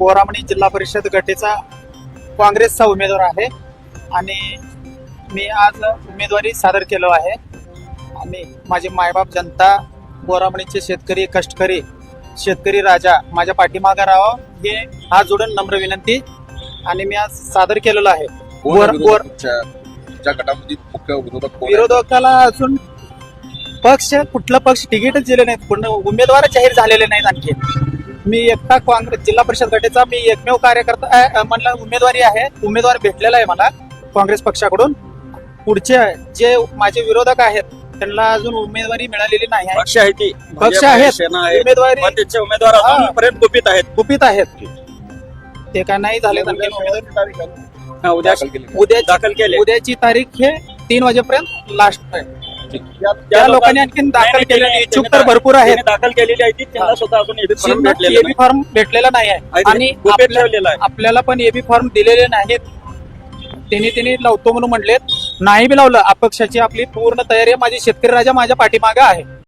बोरामणी जिल्हा परिषद गटाचा काँग्रेसचा उमेदवार आहे आणि मी आज उमेदवारी सादर केलो आहे आणि माझे मायबाप जनता, बोरामणीचे शेतकरी, कष्टकरी, शेतकरी राजा माझ्या पाठीमागे राहावं हे हात जोडून नम्र विनंती आणि मी आज सादर केलेलं आहे. ज्या गटामध्ये मुख्य विरोधक कोण आहे? विरोधकाला अजून कुठला पक्ष तिकीटच दिले नाहीत, पूर्ण उमेदवार जाहीर झालेले नाहीत. आणखी मी एकटा काँग्रेस जिल्हा परिषद गटाचा मी एकमेव कार्यकर्ता म्हणलं उमेदवारी आहे. उमेदवार भेटलेला आहे मला काँग्रेस पक्षाकडून. पुढचे जे माझे विरोधक आहेत त्यांना अजून उमेदवारी मिळालेली नाही आहे. पक्ष आहे ती पक्ष आहेत, उमेदवारी त्याचे उमेदवार अजूनपर्यंत गुपित आहेत. ते काय नाही झाले. दाखल केले. उद्याची तारीख हे 3 वाजेपर्यंत लास्ट आहे. त्या लोकांनी आणखी दाखल केलेले इच्छुक तर भरपूर आहेत. दाखल केलेली आहे ती त्यांना स्वतः अजून एबी फॉर्म भेटलेला नाही आहे आणि आपल्याला पण एबी फॉर्म दिलेले नाहीत. त्यांनी लावतो म्हणून म्हटलेत, नाही बी लावलं. अपक्षाची आपली पूर्ण तयारी आहे. माझी शेतकरी राजा माझ्या पाठीमागे आहे.